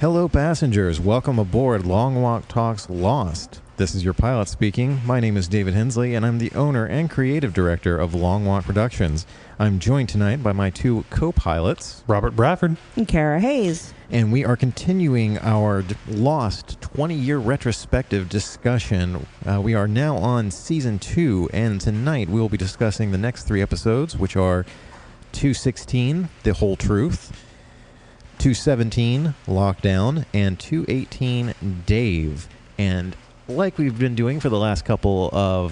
Hello, passengers. Welcome aboard Long Walk Talks Lost. This is your pilot speaking. My name is David Hensley, and I'm the owner and creative director of Long Walk Productions. I'm joined tonight by my two co-pilots, Robert Bradford and Cara Hayes. And we are continuing our Lost 20-year retrospective discussion. We are now on Season 2, and tonight we will be discussing the next 3 episodes, which are 216, The Whole Truth, 217, Lockdown, and 218, Dave. And like we've been doing for the last couple of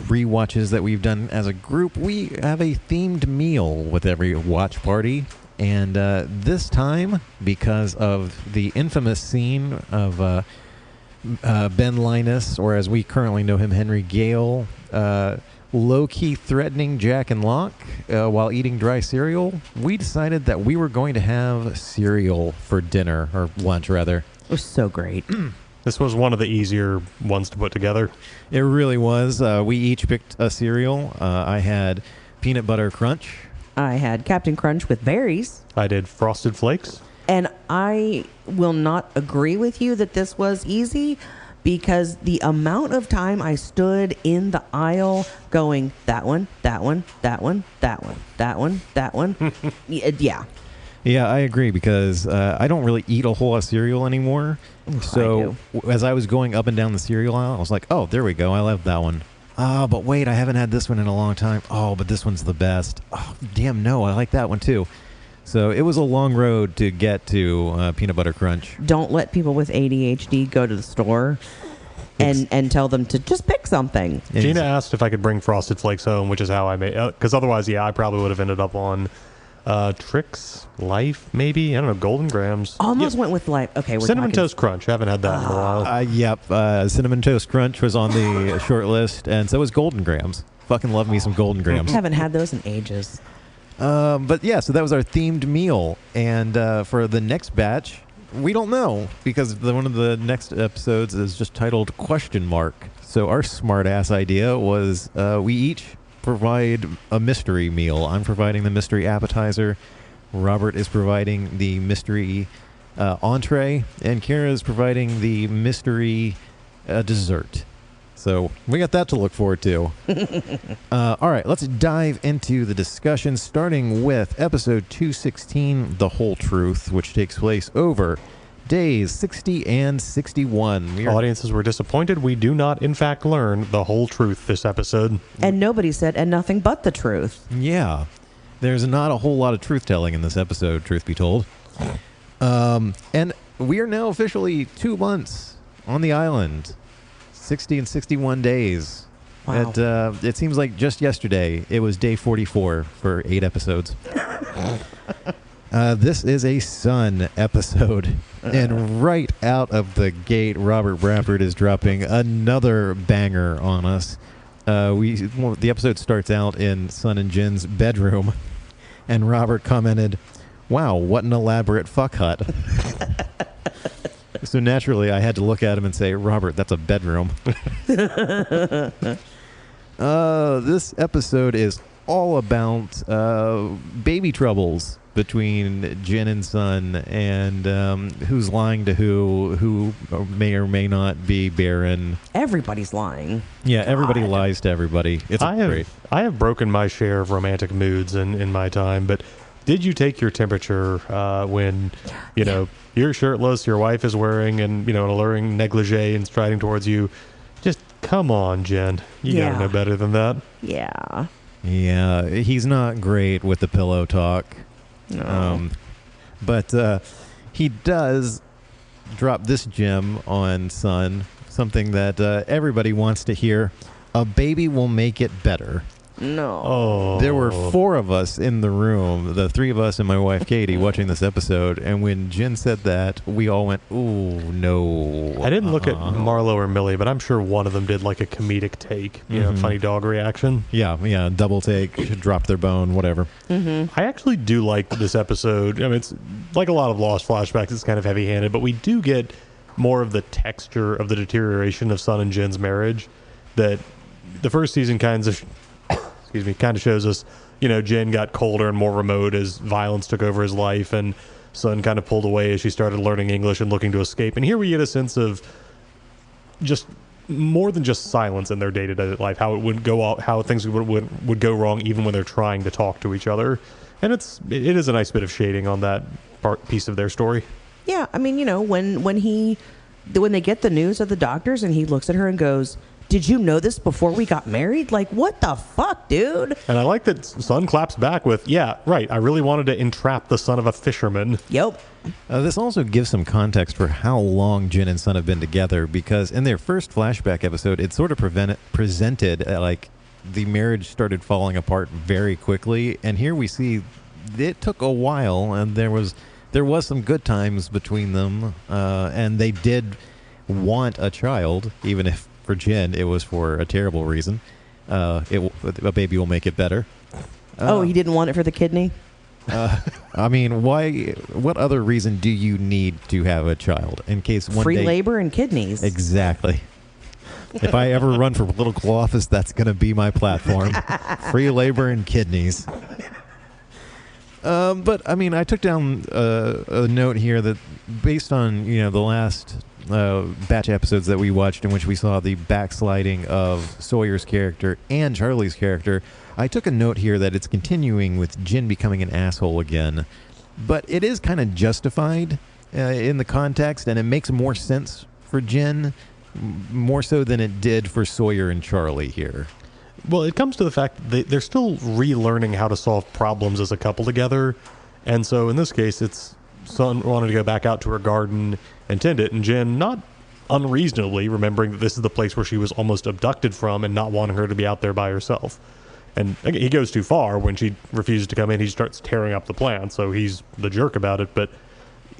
rewatches that we've done as a group, we have a themed meal with every watch party. And this time, because of the infamous scene of Ben Linus, or as we currently know him, Henry Gale, low-key threatening Jack and Locke while eating dry cereal, we decided that we were going to have cereal for dinner, or lunch rather. It was so great. This was one of the easier ones to put together. It really was. We each picked a cereal. I had Peanut Butter Crunch. I had Captain Crunch with berries. I did Frosted Flakes. And I will not agree with you that this was easy, because the amount of time I stood in the aisle going, that one, that one, that one, that one, that one, that one. Yeah. Yeah, I agree, because I don't really eat a whole lot of cereal anymore. So as I was going up and down the cereal aisle, I was like, oh, there we go. I love that one. Oh, but wait, I haven't had this one in a long time. Oh, but this one's the best. Oh, damn, no, I like that one too. So it was a long road to get to Peanut Butter Crunch. Don't let people with ADHD go to the store and tell them to just pick something. Gina asked if I could bring Frosted Flakes home, which is how I made it. Because otherwise, I probably would have ended up on Trix, Life, maybe. I don't know, Golden Grams. Almost went with Life. Okay, we're Cinnamon talking. Toast Crunch. I haven't had that in a while. Yep, Cinnamon Toast Crunch was on the short list, and so was Golden Grams. Fucking love me some Golden Grams. Haven't had those in ages. But yeah, so that was our themed meal, and for the next batch, we don't know, because one of the next episodes is just titled Question Mark. So our smart-ass idea was we each provide a mystery meal. I'm providing the mystery appetizer, Robert is providing the mystery entree, and Cara is providing the mystery dessert. So we got that to look forward to. All right, let's dive into the discussion, starting with episode 216, The Whole Truth, which takes place over days 60 and 61. Audiences were disappointed. We do not, in fact, learn the whole truth this episode. And nobody said, and nothing but the truth. Yeah. There's not a whole lot of truth-telling in this episode, truth be told. And we are now officially 2 months on the island. 60 and 61 days. Wow. It seems like just yesterday, it was day 44 for 8 episodes. This is a Sun episode. And right out of the gate, Robert Bradford is dropping another banger on us. The episode starts out in Sun and Jin's bedroom. And Robert commented, "Wow, what an elaborate fuck hut." So naturally, I had to look at him and say, "Robert, that's a bedroom." This episode is all about baby troubles between Jin and Sun, and who's lying to who may or may not be barren. Everybody's lying. Yeah, everybody lies to everybody. It's great. I have broken my share of romantic moods in my time, but did you take your temperature when, you're shirtless, your wife is wearing an alluring negligee and striding towards you? Just come on, Jen. You gotta know better than that. Yeah. Yeah, he's not great with the pillow talk. No. But he does drop this gem on Sun, something that everybody wants to hear. A baby will make it better. No. Oh. There were 4 of us in the room, the 3 of us and my wife Katie, watching this episode, and when Jen said that, we all went, "Ooh, no." I didn't look at Marlo or Millie, but I'm sure one of them did like a comedic take, funny dog reaction. Yeah, double take, dropped their bone, whatever. Mm-hmm. I actually do like this episode. I mean, it's like a lot of Lost flashbacks, it's kind of heavy-handed, but we do get more of the texture of the deterioration of Sun and Jin's marriage that the first season kind of shows us, Jin got colder and more remote as violence took over his life, and Sun kind of pulled away as she started learning English and looking to escape. And here we get a sense of just more than just silence in their day-to-day life, how it would go out, how things would go wrong even when they're trying to talk to each other. And it is a nice bit of shading on that piece of their story. Yeah, I mean, when they get the news of the doctors and he looks at her and goes, "Did you know this before we got married? Like, what the fuck, dude?" And I like that Sun claps back with, "Yeah, right. I really wanted to entrap the son of a fisherman." Yep. This also gives some context for how long Jin and Sun have been together, because in their first flashback episode, it sort of presented like the marriage started falling apart very quickly, and here we see it took a while, and there was some good times between them, and they did want a child, even if for Jin it was for a terrible reason. A baby will make it better. He didn't want it for the kidney? I mean, why? What other reason do you need to have a child? In case one Free day, labor and kidneys. Exactly. If I ever run for political office, that's going to be my platform. Free labor and kidneys. But I mean, I took down a note here that based on the last batch of episodes that we watched, in which we saw the backsliding of Sawyer's character and Charlie's character, I took a note here that it's continuing with Jin becoming an asshole again, but it is kind of justified in the context, and it makes more sense for Jin, more so than it did for Sawyer and Charlie here. Well, it comes to the fact that they're still relearning how to solve problems as a couple together. And so in this case, it's Sun wanted to go back out to her garden and tend it, and Jin, not unreasonably, remembering that this is the place where she was almost abducted from and not wanting her to be out there by herself. And again, he goes too far. When she refuses to come in, he starts tearing up the plant, so he's the jerk about it. But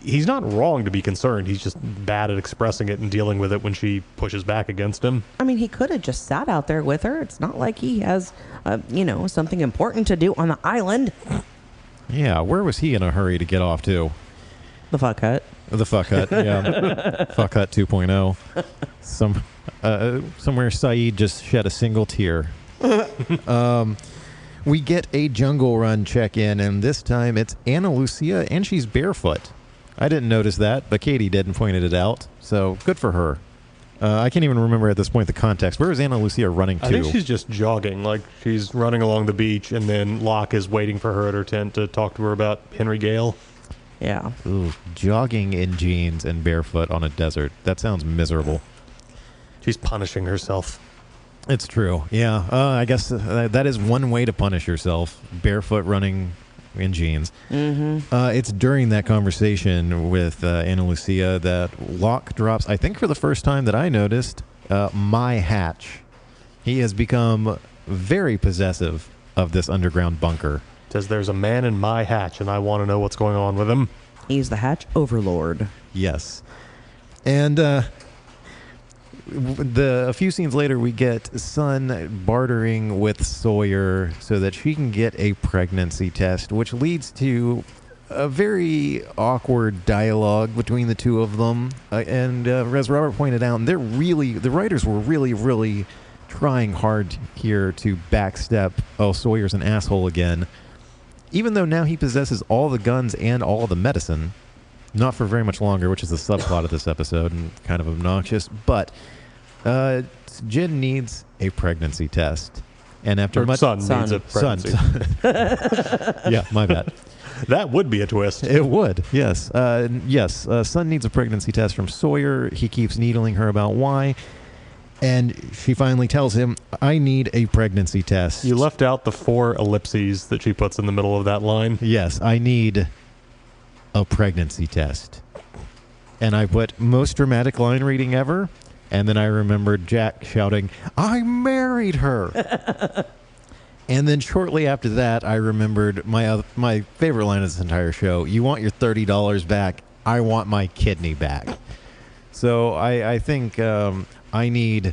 he's not wrong to be concerned. He's just bad at expressing it and dealing with it when she pushes back against him. I mean, he could have just sat out there with her. It's not like he has, something important to do on the island. Yeah, where was he in a hurry to get off to? The fuck hut. The fuck hut, yeah. Fuck hut 2.0. Somewhere Saeed just shed a single tear. We get a jungle run check-in, and this time it's Ana Lucia, and she's barefoot. I didn't notice that, but Katie did and pointed it out, so good for her. I can't even remember at this point the context. Where is Ana Lucia running to? I think she's just jogging, like she's running along the beach, and then Locke is waiting for her at her tent to talk to her about Henry Gale. Yeah. Ooh, jogging in jeans and barefoot on a desert. That sounds miserable. She's punishing herself. It's true. Yeah. I guess that is one way to punish yourself. Barefoot running in jeans. Mm-hmm. It's during that conversation with Ana Lucia that Locke drops, I think for the first time that I noticed, my hatch. He has become very possessive of this underground bunker. Says there's a man in my hatch, and I want to know what's going on with him. He's the hatch overlord. Yes. And a few scenes later, we get Sun bartering with Sawyer so that she can get a pregnancy test, which leads to a very awkward dialogue between the two of them. And as Robert pointed out, the writers were really, really trying hard here to backstep, Sawyer's an asshole again. Even though now he possesses all the guns and all the medicine, not for very much longer, which is the subplot of this episode and kind of obnoxious, but Jin needs a pregnancy test. And after Sun needs a pregnancy. Yeah, my bad. That would be a twist. It would, yes. Sun needs a pregnancy test from Sawyer. He keeps needling her about why. And she finally tells him, I need a pregnancy test. You left out the 4 ellipses that she puts in the middle of that line. Yes, I need a pregnancy test. And I put most dramatic line reading ever. And then I remembered Jack shouting, I married her. And then shortly after that, I remembered my favorite line of this entire show. You want your $30 back. I want my kidney back. So I think I need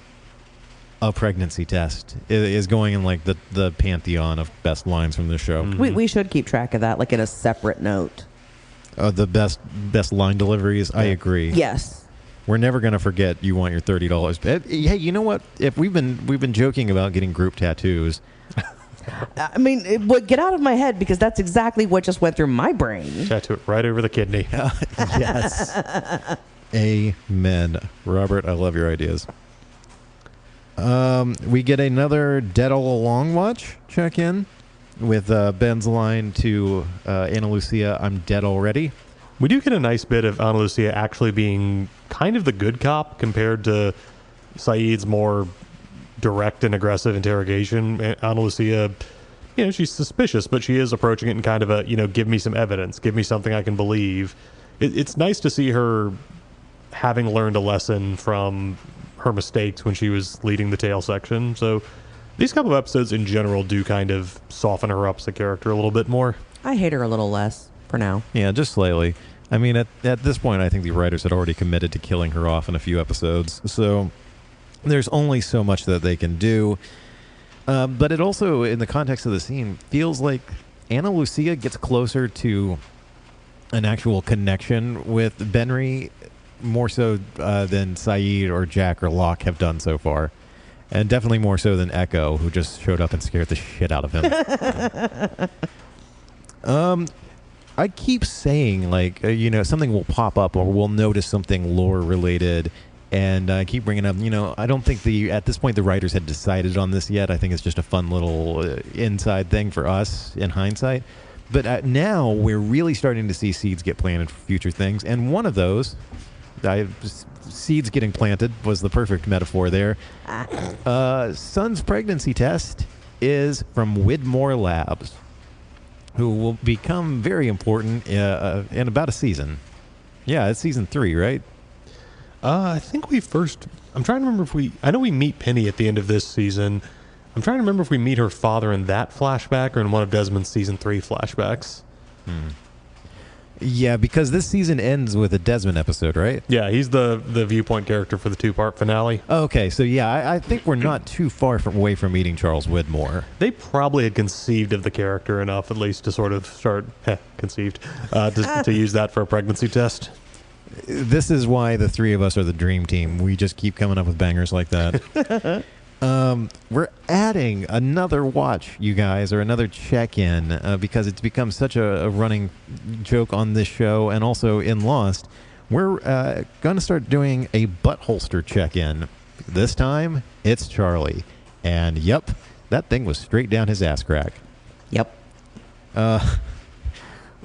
a pregnancy test is going in like the pantheon of best lines from the show. Mm-hmm. We should keep track of that, like in a separate note. The best line deliveries. Yeah. I agree. Yes. We're never going to forget you want your $30. Hey, you know what? If we've been joking about getting group tattoos, I mean, get out of my head, because that's exactly what just went through my brain. Tattoo it right over the kidney. Yes. Amen. Robert, I love your ideas. We get another Dead All Along watch check-in with Ben's line to Ana Lucia, "I'm dead already." We do get a nice bit of Ana Lucia actually being kind of the good cop compared to Saeed's more direct and aggressive interrogation. Ana Lucia, she's suspicious, but she is approaching it in kind of a, give me some evidence, give me something I can believe. It's nice to see her having learned a lesson from her mistakes when she was leading the tail section. So these couple of episodes in general do kind of soften her up as a character a little bit more. I hate her a little less for now. Yeah, just slightly. I mean, at this point, I think the writers had already committed to killing her off in a few episodes. So there's only so much that they can do. But it also, in the context of the scene, feels like Ana Lucia gets closer to an actual connection with Benry, more so than Saeed or Jack or Locke have done so far. And definitely more so than Echo, who just showed up and scared the shit out of him. I keep saying, something will pop up or we'll notice something lore-related, and I keep bringing up, I don't think at this point the writers had decided on this yet. I think it's just a fun little inside thing for us in hindsight. But now we're really starting to see seeds get planted for future things, and one of those, seeds getting planted was the perfect metaphor there. Sun's pregnancy test is from Widmore Labs, who will become very important in about a season. Yeah, it's season 3, right? I think I'm trying to remember I know we meet Penny at the end of this season. I'm trying to remember if we meet her father in that flashback or in one of Desmond's season 3 flashbacks. Yeah, because this season ends with a Desmond episode, right? Yeah, he's the viewpoint character for the 2-part finale. Okay, so yeah, I think we're not too far away from meeting Charles Widmore. They probably had conceived of the character enough, at least, to sort of start conceived to use that for a pregnancy test. This is why the three of us are the dream team. We just keep coming up with bangers like that. We're adding another watch, you guys, or another check-in, because it's become such a running joke on this show and also in Lost. We're going to start doing a butt holster check-in. This time, it's Charlie. And, yep, that thing was straight down his ass crack. Yep.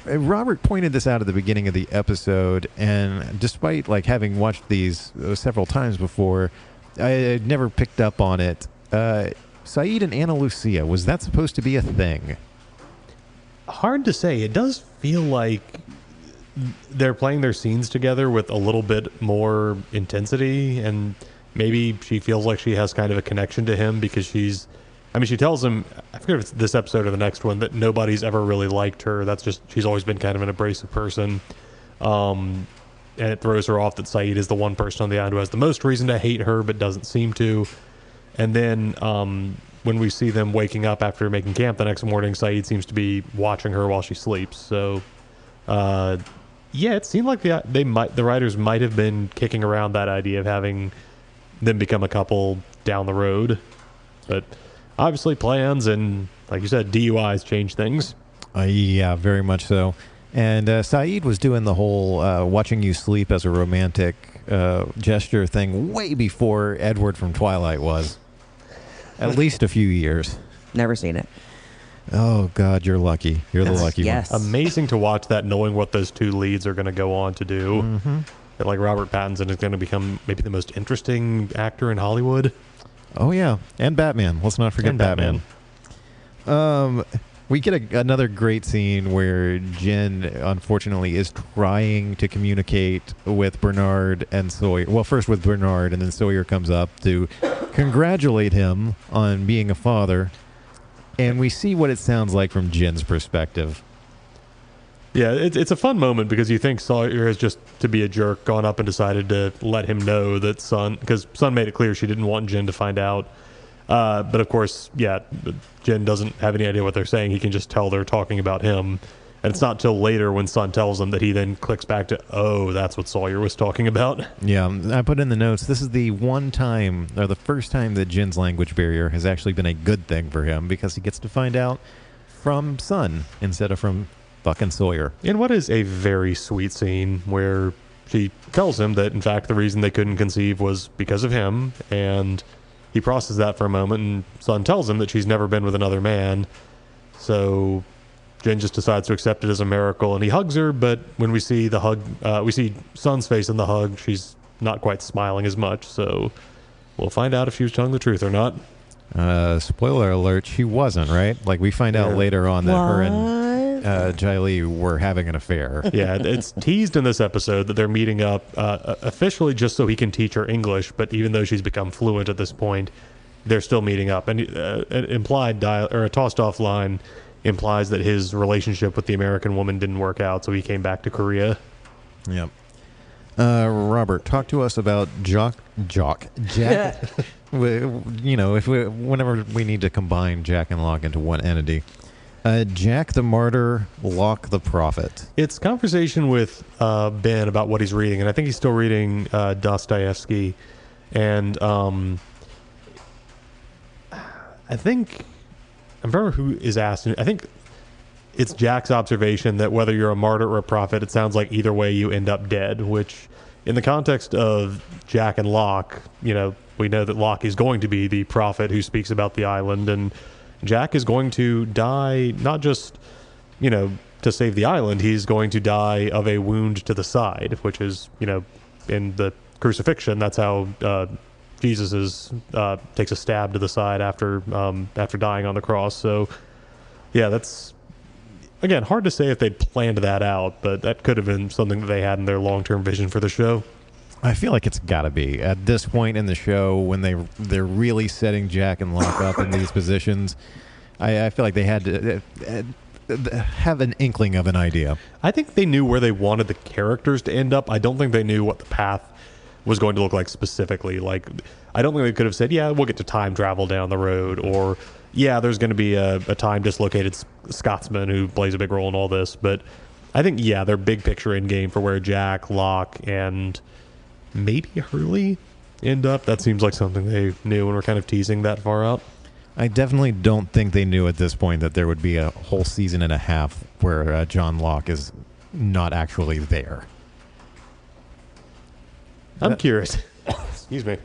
Robert pointed this out at the beginning of the episode, and despite having watched these several times before, I had never picked up on it. Saeed and Ana Lucia, was that supposed to be a thing? Hard to say. It does feel like they're playing their scenes together with a little bit more intensity, and maybe she feels like she has kind of a connection to him because she tells him, I forget if it's this episode or the next one, that nobody's ever really liked her. That's just, she's always been kind of an abrasive person. And it throws her off that Saeed is the one person on the island who has the most reason to hate her but doesn't seem to. And then when we see them waking up after making camp the next morning, Saeed seems to be watching her while she sleeps. So, it seemed like the writers might have been kicking around that idea of having them become a couple down the road. But obviously plans and, like you said, DUIs change things. Yeah, very much so. And Saeed was doing the whole watching you sleep as a romantic gesture thing way before Edward from Twilight was. At least a few years. Never seen it. Oh, God, you're lucky. You're the lucky one. Amazing to watch that, knowing what those two leads are going to go on to do. Mm-hmm. That, Robert Pattinson is going to become maybe the most interesting actor in Hollywood. Oh, yeah. And Batman. Let's not forget Batman. We get another great scene where Jen, unfortunately, is trying to communicate with Bernard and Sawyer. Well, first with Bernard, and then Sawyer comes up to congratulate him on being a father. And we see what it sounds like from Jen's perspective. Yeah, it's a fun moment because you think Sawyer has just, to be a jerk, gone up and decided to let him know that because Sun made it clear she didn't want Jen to find out. But of course, Jen doesn't have any idea what they're saying. He can just tell they're talking about him. And it's not till later when Sun tells him that he then clicks back to, oh, that's what Sawyer was talking about. Yeah, I put in the notes, this is the one time, or the first time that Jin's language barrier has actually been a good thing for him, because he gets to find out from Sun instead of from fucking Sawyer. And what is a very sweet scene where she tells him that, in fact, the reason they couldn't conceive was because of him, and he processes that for a moment, and Sun tells him that she's never been with another man, so Jin just decides to accept it as a miracle, and he hugs her, but when we see the hug, we see Sun's face in the hug, she's not quite smiling as much, so we'll find out if she was telling the truth or not. Spoiler alert, she wasn't, right? Like, we find out later on that her and Jai Li were having an affair. Yeah, it's teased in this episode that they're meeting up officially just so he can teach her English, but even though she's become fluent at this point, they're still meeting up. And an implied or a tossed off line implies that his relationship with the American woman didn't work out, so he came back to Korea. Yep. Robert, talk to us about Jack. Whenever we need to combine Jack and Locke into one entity. Jack the Martyr, Locke the Prophet. It's conversation with Ben about what he's reading, and I think he's still reading Dostoevsky. And I remember who is asked. I think it's Jack's observation that whether you're a martyr or a prophet, it sounds like either way you end up dead, which in the context of Jack and Locke, we know that Locke is going to be the prophet who speaks about the island, and Jack is going to die not just, to save the island, he's going to die of a wound to the side, which is, in the crucifixion, that's how Jesus takes a stab to the side after dying on the cross. So, yeah, that's, again, hard to say if they'd planned that out, but that could have been something that they had in their long-term vision for the show. I feel like it's got to be. At this point in the show, when they're really setting Jack and Locke up in these positions, I feel like they had to have an inkling of an idea. I think they knew where they wanted the characters to end up. I don't think they knew what the path was going to look like specifically. Like, I don't think they could have said, yeah, we'll get to time travel down the road, or yeah, there's going to be a time dislocated Scotsman who plays a big role in all this. But I think, yeah, their big picture in game for where Jack, Locke, and maybe Hurley end up, that seems like something they knew and were kind of teasing that far out. I definitely don't think they knew at this point that there would be a whole season and a half where John Locke is not actually there. I'm curious. Excuse me.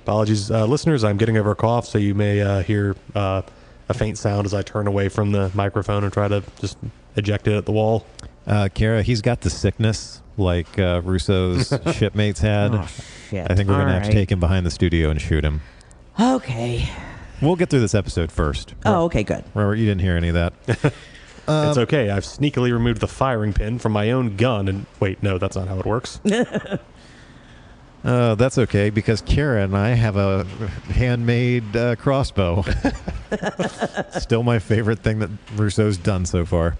Apologies, listeners. I'm getting over a cough, so you may hear a faint sound as I turn away from the microphone and try to just eject it at the wall. Cara, he's got the sickness like Russo's shipmates had. Oh, shit. I think we're going to have to All take him behind the studio and shoot him. right. Okay. We'll get through this episode first. Oh, okay, good. Robert, you didn't hear any of that. It's okay. I've sneakily removed the firing pin from my own gun and... Wait, no, that's not how it works. That's okay, because Cara and I have a handmade crossbow. Still my favorite thing that Russo's done so far.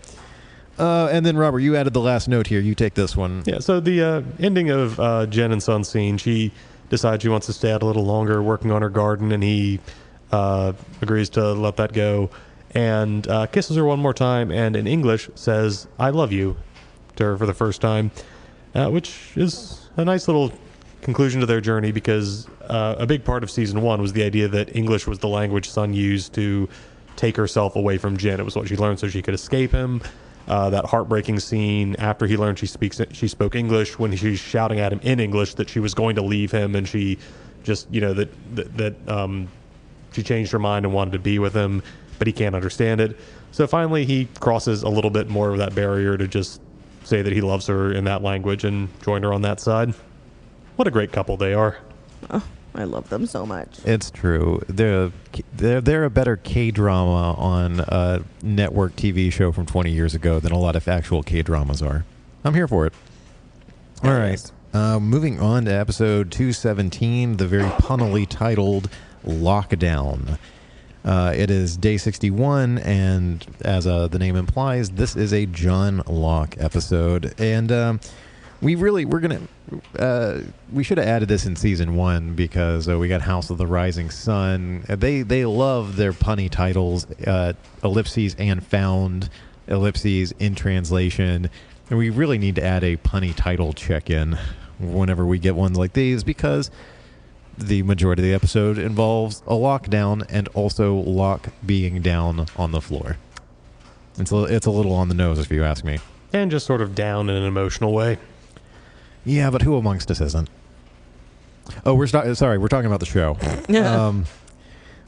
And then, Robert, you added the last note here. You take this one. Yeah, so the ending of Jen and Sun's scene, she decides she wants to stay out a little longer working on her garden, and he agrees to let that go and kisses her one more time, and in English says, "I love you," to her for the first time, which is a nice little conclusion to their journey, because a big part of season 1 was the idea that English was the language Sun used to take herself away from Jin. It was what she learned so she could escape him. That heartbreaking scene after he learned she spoke English, when she's shouting at him in English that she was going to leave him, and she just, that she changed her mind and wanted to be with him, but he can't understand it. So finally he crosses a little bit more of that barrier to just say that he loves her in that language and join her on that side. What a great couple they are. Oh, I love them so much. It's true. They're a better K-drama on a network TV show from 20 years ago than a lot of actual K-dramas are. I'm here for it. All right. Moving on to episode 217, the very punnily titled Lockdown. It is day 61, and as the name implies, this is a John Locke episode. And we should have added this in season 1, because we got House of the Rising Sun. They love their punny titles, ellipses and found. ellipses in translation. And we really need to add a punny title check-in whenever we get ones like these, because the majority of the episode involves a lockdown and also Locke being down on the floor. It's a little on the nose, if you ask me. And just sort of down in an emotional way. Yeah, but who amongst us isn't? Oh, we're talking about the show.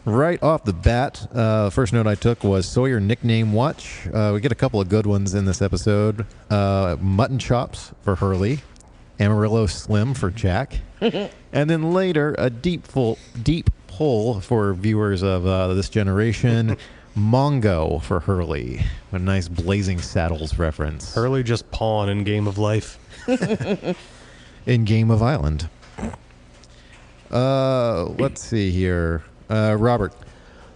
Right off the bat, first note I took was Sawyer nickname watch. We get a couple of good ones in this episode. Mutton chops for Hurley, Amarillo Slim for Jack, and then later a deep pull for viewers of this generation, Mongo for Hurley. A nice Blazing Saddles reference. Hurley just pawn in Game of Life. In Game of Island. Let's see here. Robert.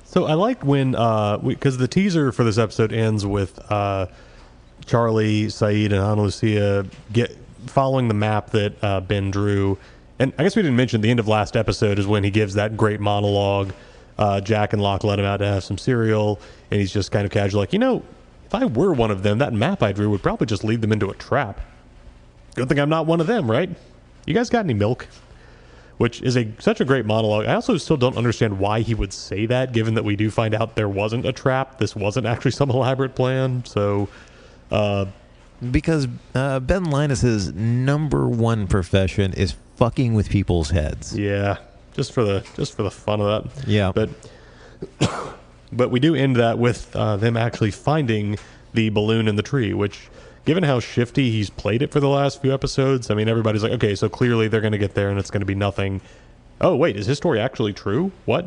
So I like when, because the teaser for this episode ends with Charlie, Saeed, and Ana Lucia following the map that Ben drew. And I guess we didn't mention the end of last episode is when he gives that great monologue. Jack and Locke let him out to have some cereal, and he's just kind of casual, like, if I were one of them, that map I drew would probably just lead them into a trap. Good thing I'm not one of them, right? You guys got any milk? Which is such a great monologue. I also still don't understand why he would say that, given that we do find out there wasn't a trap. This wasn't actually some elaborate plan. So, because Ben Linus's number one profession is fucking with people's heads. Yeah, just for the fun of that. Yeah, but we do end that with them actually finding the balloon in the tree, which, given how shifty he's played it for the last few episodes, I mean, everybody's like, okay, so clearly they're going to get there and it's going to be nothing. Oh, wait, is his story actually true? What?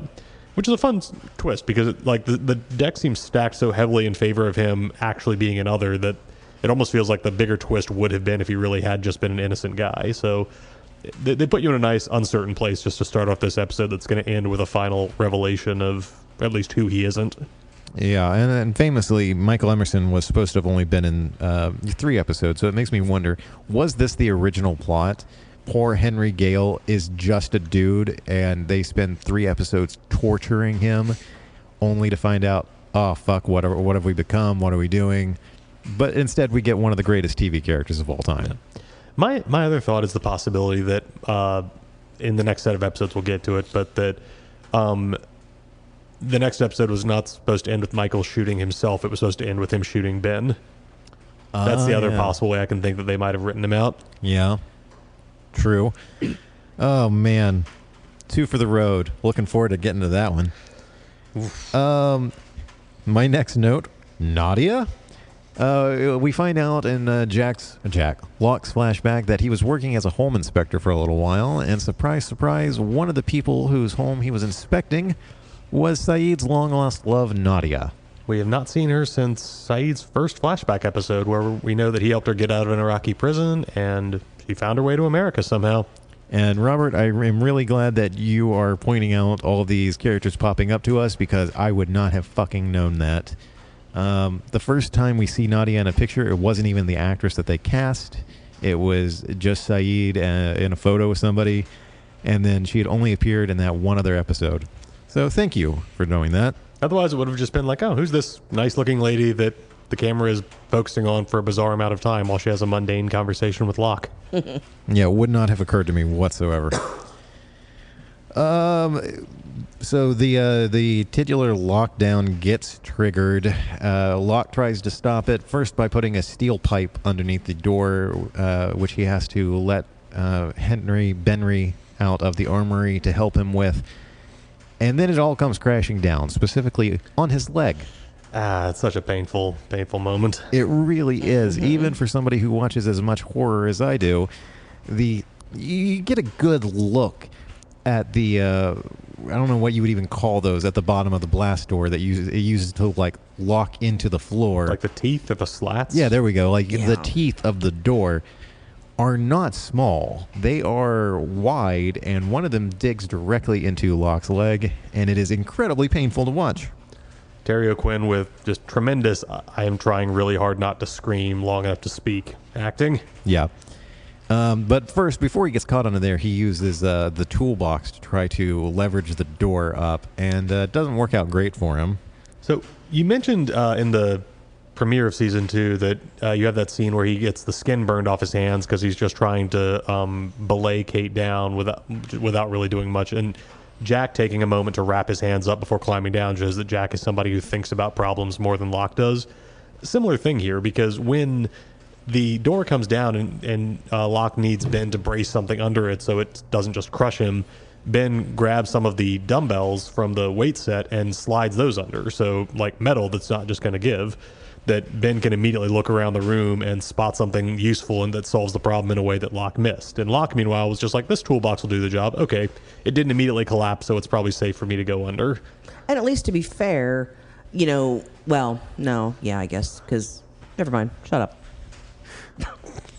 Which is a fun twist, because the deck seems stacked so heavily in favor of him actually being an other that it almost feels like the bigger twist would have been if he really had just been an innocent guy. So they put you in a nice, uncertain place just to start off this episode that's going to end with a final revelation of at least who he isn't. Yeah, and famously, Michael Emerson was supposed to have only been in 3 episodes, so it makes me wonder, was this the original plot? Poor Henry Gale is just a dude, and they spend 3 episodes torturing him, only to find out, oh, fuck, what have we become? What are we doing? But instead, we get one of the greatest TV characters of all time. Yeah. My other thought is the possibility that, in the next set of episodes, we'll get to it, but that the next episode was not supposed to end with Michael shooting himself. It was supposed to end with him shooting Ben. That's the other possible way I can think that they might have written him out. Yeah. True. Oh, man. 2 for the road. Looking forward to getting to that one. My next note, Nadia. We find out in Locke's flashback that he was working as a home inspector for a little while, and surprise, surprise, one of the people whose home he was inspecting was Saeed's long-lost love, Nadia. We have not seen her since Saeed's first flashback episode, where we know that he helped her get out of an Iraqi prison, and she found her way to America somehow. And Robert, I am really glad that you are pointing out all these characters popping up to us, because I would not have fucking known that. The first time we see Nadia in a picture, it wasn't even the actress that they cast. It was just Saeed in a photo with somebody, and then she had only appeared in that one other episode. So thank you for knowing that. Otherwise, it would have just been like, oh, who's this nice-looking lady that the camera is focusing on for a bizarre amount of time while she has a mundane conversation with Locke? Yeah, it would not have occurred to me whatsoever. So the titular lockdown gets triggered. Locke tries to stop it, first by putting a steel pipe underneath the door, which he has to let Henry Benry out of the armory to help him with. And then it all comes crashing down, specifically on his leg. It's such a painful moment. It really is. Even for somebody who watches as much horror as I do, you get a good look at the I don't know what you would even call those at the bottom of the blast door that it uses to like lock into the floor. Like the teeth or the slats? Yeah, there we go. The teeth of the door are not small. They are wide, and one of them digs directly into Locke's leg, and it is incredibly painful to watch. Terry O'Quinn with just tremendous, I am trying really hard not to scream long enough to speak, acting. Yeah. But first, before he gets caught under there, he uses the toolbox to try to leverage the door up, and it doesn't work out great for him. So you mentioned in the premiere of season 2 that you have that scene where he gets the skin burned off his hands because he's just trying to belay Kate down without really doing much. And Jack taking a moment to wrap his hands up before climbing down shows that Jack is somebody who thinks about problems more than Locke does. Similar thing here, because when the door comes down and Locke needs Ben to brace something under it so it doesn't just crush him, Ben grabs some of the dumbbells from the weight set and slides those under. So like metal that's not just going to give, that Ben can immediately look around the room and spot something useful and that solves the problem in a way that Locke missed. And Locke, meanwhile, was just like, this toolbox will do the job. Okay, it didn't immediately collapse, so it's probably safe for me to go under. And at least to be fair, well, no, yeah, I guess, because, never mind, shut up.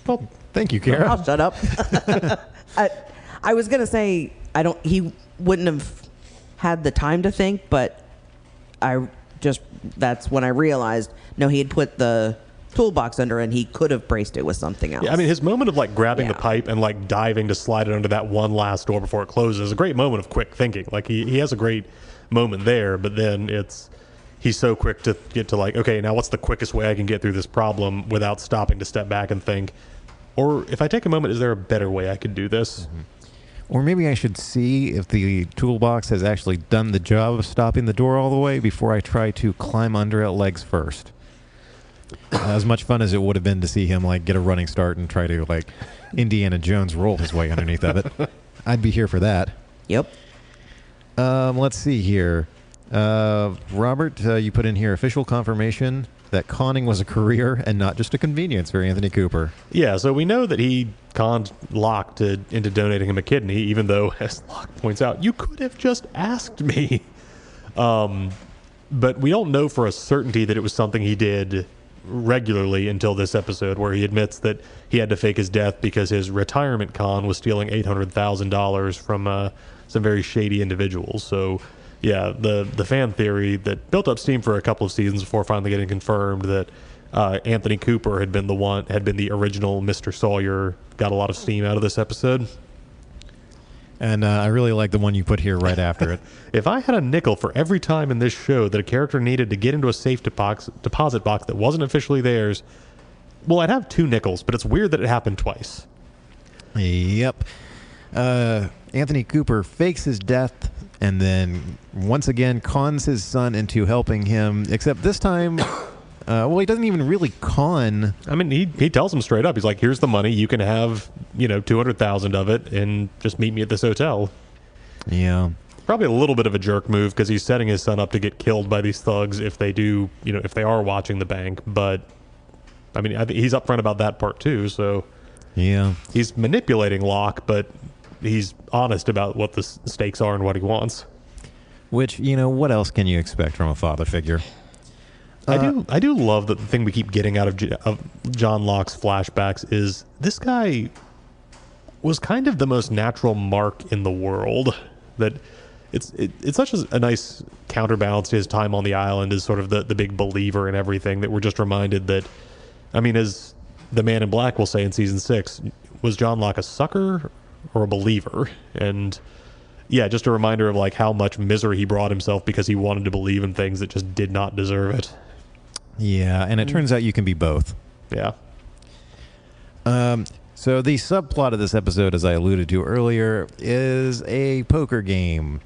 Well, thank you, Cara. I'll shut up. I was going to say, he wouldn't have had the time to think, but that's when I realized, no, he had put the toolbox under and he could have braced it with something else. Yeah, I mean, his moment of like grabbing the pipe and like diving to slide it under that one last door before it closes is a great moment of quick thinking. Like he has a great moment there, but then he's so quick to get to like, okay, now what's the quickest way I can get through this problem without stopping to step back and think, or if I take a moment, is there a better way I could do this? Mm-hmm. Or maybe I should see if the toolbox has actually done the job of stopping the door all the way before I try to climb under it legs first. As much fun as it would have been to see him like get a running start and try to like Indiana Jones roll his way underneath of it. I'd be here for that. Yep. Let's see here. Robert, you put in here official confirmation that conning was a career and not just a convenience for Anthony Cooper. Yeah, so we know that he conned Locke into donating him a kidney, even though, as Locke points out, you could have just asked me. But we don't know for a certainty that it was something he did regularly until this episode, where he admits that he had to fake his death because his retirement con was stealing $800,000 from some very shady individuals. So yeah, the fan theory that built up steam for a couple of seasons before finally getting confirmed that Anthony Cooper had been the original Mr. Sawyer, got a lot of steam out of this episode. And I really like the one you put here right after it. If I had a nickel for every time in this show that a character needed to get into a safe deposit box that wasn't officially theirs, well, I'd have 2 nickels, but it's weird that it happened twice. Yep. Anthony Cooper fakes his death and then once again cons his son into helping him, except this time, he doesn't even really con. I mean, he tells him straight up. He's like, here's the money. You can have, 200,000 of it and just meet me at this hotel. Yeah. Probably a little bit of a jerk move because he's setting his son up to get killed by these thugs if they do, if they are watching the bank. But, I mean, I think he's upfront about that part too. So, yeah. He's manipulating Locke, but he's honest about what the stakes are and what he wants. Which, what else can you expect from a father figure? I do love that the thing we keep getting out of John Locke's flashbacks is this guy was kind of the most natural Mark in the world. That it's such a nice counterbalance to his time on the island as sort of the big believer in everything, that we're just reminded that, I mean, as the Man in Black will say in season 6, was John Locke a sucker or a believer? And yeah, just a reminder of like how much misery he brought himself because he wanted to believe in things that just did not deserve it. Yeah, and it turns out you can be both. Yeah. So the subplot of this episode, as I alluded to earlier, is a poker game.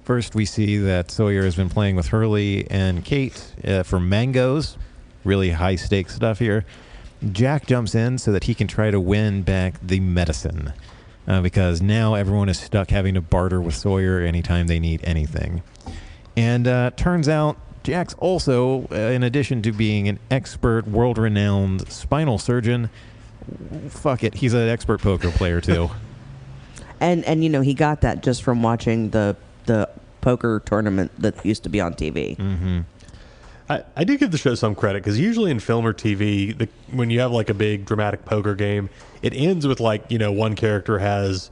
First, we see that Sawyer has been playing with Hurley and Kate for mangoes. Really high-stakes stuff here. Jack jumps in so that he can try to win back the medicine. Because now everyone is stuck having to barter with Sawyer anytime they need anything. And turns out Jack's also, in addition to being an expert, world-renowned spinal surgeon, fuck it, he's an expert poker player too. and he got that just from watching the poker tournament that used to be on TV. Mm-hmm. I do give the show some credit because usually in film or TV, when you have like a big dramatic poker game, it ends with like, one character has,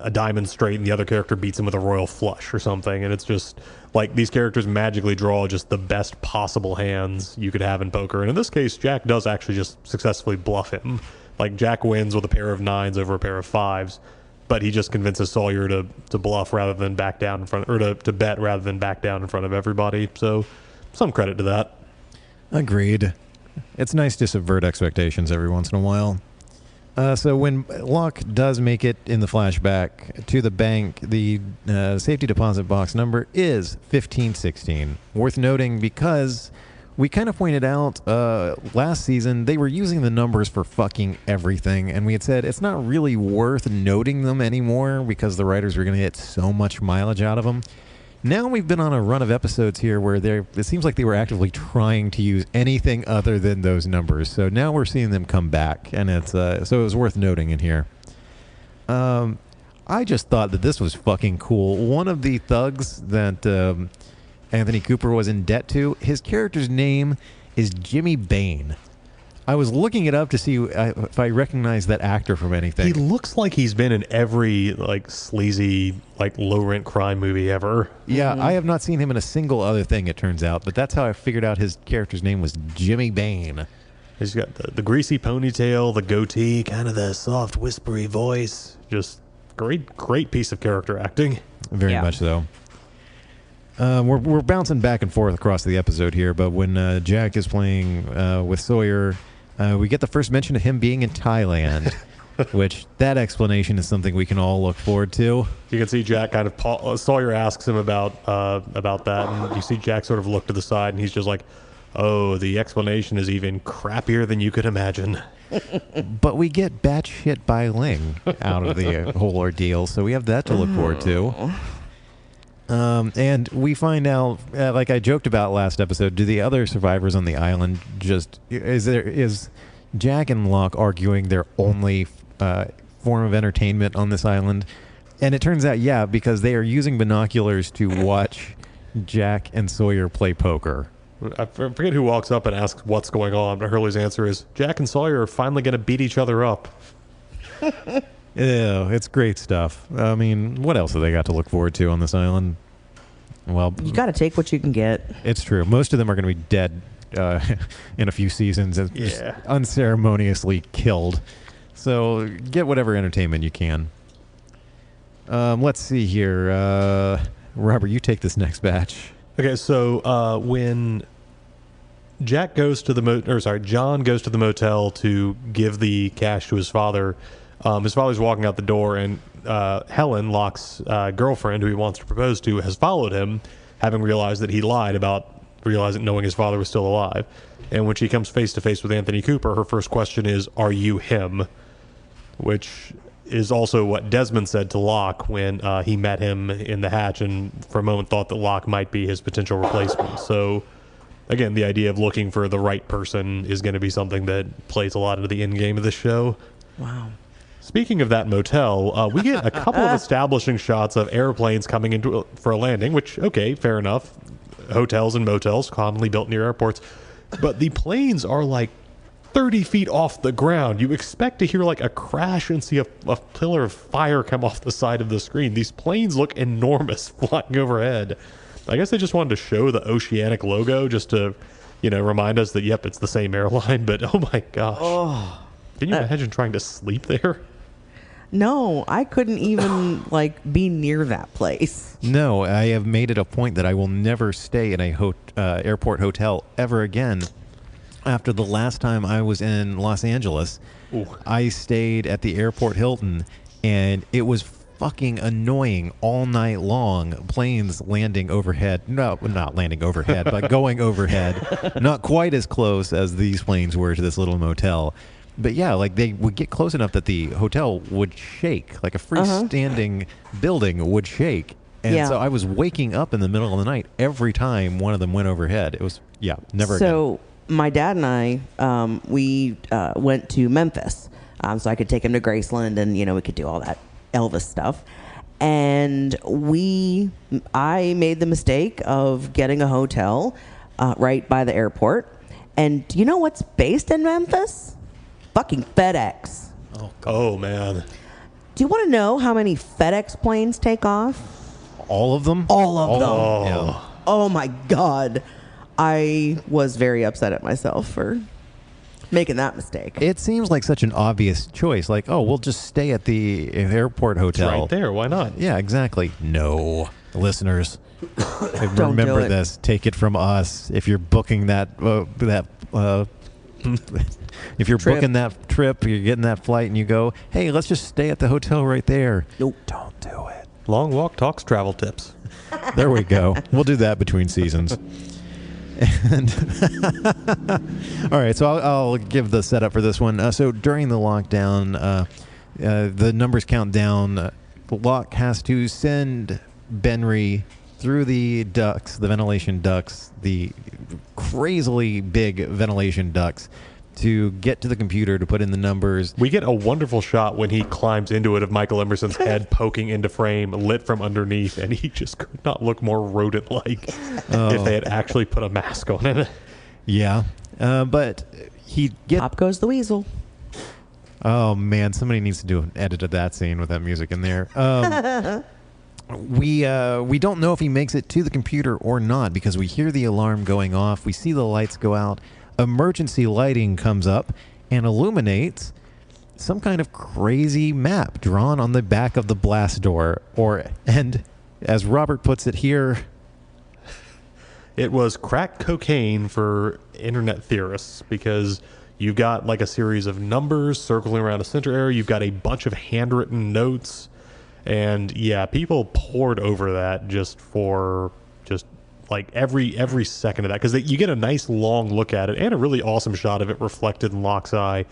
a diamond straight and the other character beats him with a royal flush or something. And it's just like these characters magically draw just the best possible hands you could have in poker. And in this case, Jack does actually just successfully bluff him. Like Jack wins with a pair of 9s over a pair of 5s, but he just convinces Sawyer to bluff rather than back down in front, or to bet rather than back down in front of everybody. So some credit to that. Agreed. It's nice to subvert expectations every once in a while. So when Locke does make it in the flashback to the bank, the safety deposit box number is 1516. Worth noting because we kind of pointed out last season they were using the numbers for fucking everything, and we had said it's not really worth noting them anymore because the writers were going to get so much mileage out of them. Now we've been on a run of episodes here where it seems like they were actively trying to use anything other than those numbers. So now we're seeing them come back, and it's so it was worth noting in here. I just thought that this was fucking cool. One of the thugs that Anthony Cooper was in debt to, his character's name is Jimmy Bain. I was looking it up to see if I recognize that actor from anything. He looks like he's been in every like sleazy, like low rent crime movie ever. Yeah, I have not seen him in a single other thing, it turns out. But that's how I figured out his character's name was Jimmy Bain. He's got the greasy ponytail, the goatee, kind of the soft, whispery voice. Just great piece of character acting. Very much so. We're bouncing back and forth across the episode here, but when Jack is playing with Sawyer, we get the first mention of him being in Thailand, which that explanation is something we can all look forward to. You can see Jack kind of Sawyer asks him about that, and you see Jack sort of look to the side, and he's just like, "Oh, the explanation is even crappier than you could imagine." But we get batshit Bai Ling out of the whole ordeal, so we have that to look forward to. And we find out, like I joked about last episode, do the other survivors on the island is Jack and Locke arguing their only form of entertainment on this island? And it turns out, yeah, because they are using binoculars to watch Jack and Sawyer play poker. I forget who walks up and asks what's going on, but Hurley's answer is, Jack and Sawyer are finally going to beat each other up. Yeah, it's great stuff. I mean, what else have they got to look forward to on this island? Well, You got to take what you can get. it's true. Most of them are going to be dead in a few seasons and just unceremoniously killed. So get whatever entertainment you can. Let's see here. Robert, you take this next batch. Okay, so when John goes to the motel to give the cash to his father's walking out the door, and Helen, Locke's girlfriend, who he wants to propose to, has followed him, having realized that he lied about knowing his father was still alive. And when she comes face to face with Anthony Cooper, her first question is, "Are you him?" Which is also what Desmond said to Locke when he met him in the hatch, and for a moment thought that Locke might be his potential replacement. So again, the idea of looking for the right person is going to be something that plays a lot into the end game of the show. Wow. Speaking of that motel, we get a couple of establishing shots of airplanes coming into for a landing, which, okay, fair enough. Hotels and motels commonly built near airports. But the planes are like 30 feet off the ground. You expect to hear like a crash and see a pillar of fire come off the side of the screen. These planes look enormous flying overhead. I guess they just wanted to show the Oceanic logo just to, remind us that, yep, it's the same airline. But oh my gosh. Oh. Can you imagine trying to sleep there? No, I couldn't even be near that place. No, I have made it a point that I will never stay in a airport hotel ever again. After the last time I was in Los Angeles, I stayed at the Airport Hilton, and it was fucking annoying all night long. Planes landing overhead. No, not landing overhead, but going overhead. Not quite as close as these planes were to this little motel. But yeah, they would get close enough that the hotel would shake, like a freestanding building would shake. And so I was waking up in the middle of the night every time one of them went overhead. It was, never again. So my dad and I, we went to Memphis, so I could take him to Graceland, and we could do all that Elvis stuff. And I made the mistake of getting a hotel right by the airport. And do you know what's based in Memphis? Fucking FedEx. Oh man. Do you want to know how many FedEx planes take off? All of them? All of them. Oh. Yeah. Oh my God. I was very upset at myself for making that mistake. It seems like such an obvious choice. We'll just stay at the airport hotel. It's right there. Why not? Yeah, exactly. No. Listeners, Don't remember do it. this. Take it from us. If you're booking if you're Trip. booking that trip, you're getting that flight, and you go, hey, let's just stay at the hotel right there. Nope. Don't do it. Long Walk Talks travel tips. There we go. We'll do that between seasons. And all right, so I'll give the setup for this one. So during the lockdown, the numbers count down. Locke has to send Benry through the ducts, the ventilation ducts, the crazily big ventilation ducts, to get to the computer to put in the numbers. We get a wonderful shot when he climbs into it of Michael Emerson's head poking into frame, lit from underneath, and he just could not look more rodent-like if they had actually put a mask on it. Yeah, but he gets... Pop goes the weasel. Oh, man, somebody needs to do an edit of that scene with that music in there. We don't know if he makes it to the computer or not because we hear the alarm going off. We see the lights go out. Emergency lighting comes up and illuminates some kind of crazy map drawn on the back of the blast door. And as Robert puts it here, it was crack cocaine for internet theorists because you've got like a series of numbers circling around a center area. You've got a bunch of handwritten notes. And yeah, people poured over that just like every second of that because you get a nice long look at it and a really awesome shot of it reflected in Locke's eye.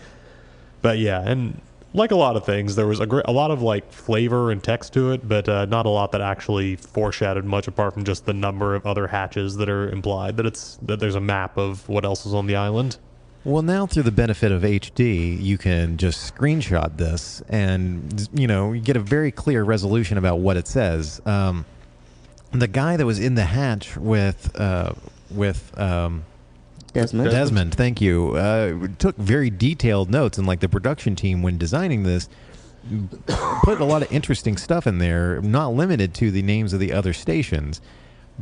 But yeah, and like a lot of things, there was a lot of like flavor and text to it, but not a lot that actually foreshadowed much apart from just the number of other hatches that are implied that there's a map of what else is on the island. well, now through the benefit of HD, you can just screenshot this and, you get a very clear resolution about what it says. The guy that was in the hatch with Desmond, thank you, took very detailed notes, and like the production team when designing this put a lot of interesting stuff in there, not limited to the names of the other stations.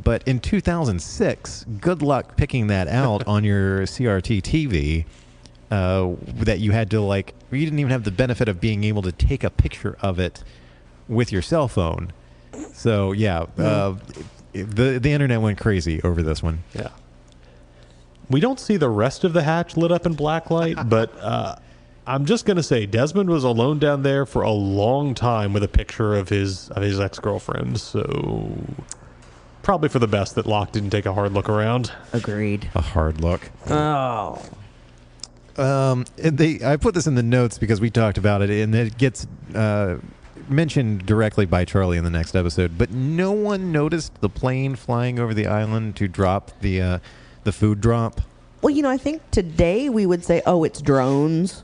But in 2006, good luck picking that out on your CRT TV. That you had to you didn't even have the benefit of being able to take a picture of it with your cell phone. So yeah, the internet went crazy over this one. Yeah. We don't see the rest of the hatch lit up in black light, but I'm just gonna say Desmond was alone down there for a long time with a picture of his ex-girlfriend. So probably for the best that Locke didn't take a hard look around. Agreed. A hard look. Oh. I put this in the notes because we talked about it, and it gets mentioned directly by Charlie in the next episode. But no one noticed the plane flying over the island to drop the food drop. Well, I think today we would say, "Oh, it's drones,"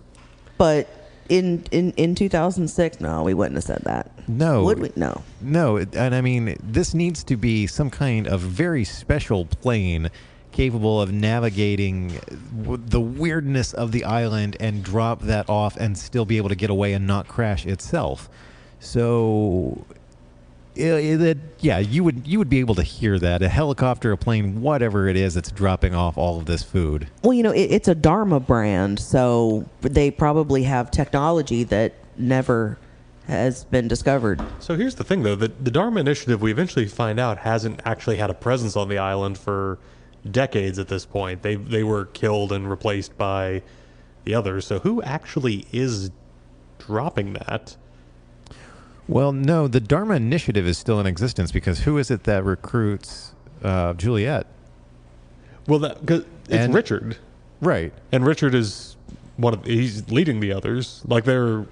but in 2006, no, we wouldn't have said that. No, would we? No. No, and I mean, this needs to be some kind of very special plane capable of navigating the weirdness of the island and drop that off and still be able to get away and not crash itself. So, you would be able to hear that. A helicopter, a plane, whatever it is that's dropping off all of this food. Well, it's a Dharma brand, so they probably have technology that never has been discovered. So here's the thing, though. The Dharma Initiative, we eventually find out, hasn't actually had a presence on the island for decades at this point. They were killed and replaced by the others. So who actually is dropping that? Well, no, the Dharma Initiative is still in existence because who is it that recruits Juliet? Well, it's Richard. Right. And Richard is he's leading the others. Dang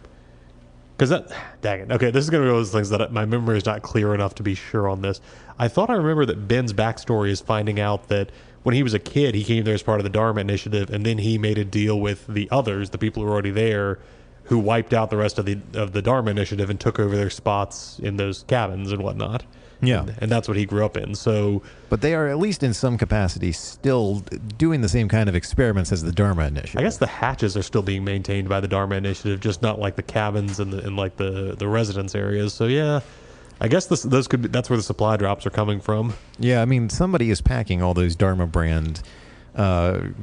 it. Okay, this is going to be one of those things that my memory is not clear enough to be sure on this. I thought I remember that Ben's backstory is finding out that when he was a kid, he came there as part of the Dharma Initiative, and then he made a deal with the others, the people who were already there, who wiped out the rest of the Dharma Initiative and took over their spots in those cabins and whatnot. Yeah. And that's what he grew up in. So, but they are, at least in some capacity, still doing the same kind of experiments as the Dharma Initiative. I guess the hatches are still being maintained by the Dharma Initiative, just not like the cabins and the residence areas. So yeah, I guess that's where the supply drops are coming from. Yeah, I mean, somebody is packing all those Dharma brand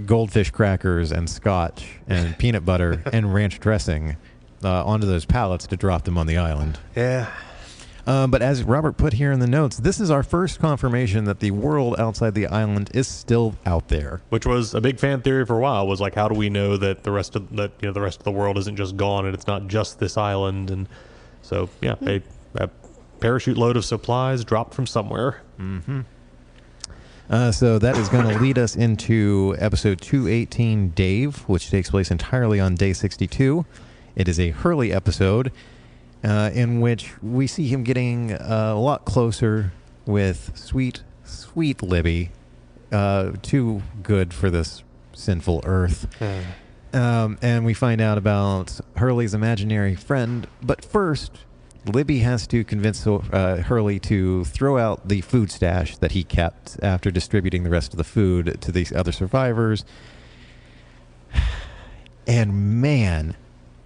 goldfish crackers and scotch and peanut butter and ranch dressing onto those pallets to drop them on the island. Yeah. But as Robert put here in the notes, this is our first confirmation that the world outside the island is still out there. Which was a big fan theory for a while. Was like, how do we know that the rest of the world isn't just gone and it's not just this island? And so yeah, a parachute load of supplies dropped from somewhere. Mm-hmm. So that is going to lead us into episode 218, Dave, which takes place entirely on day 62. It is a Hurley episode in which we see him getting a lot closer with sweet, sweet Libby. Too good for this sinful earth. And we find out about Hurley's imaginary friend. But first, Libby has to convince Hurley to throw out the food stash that he kept after distributing the rest of the food to these other survivors. And man,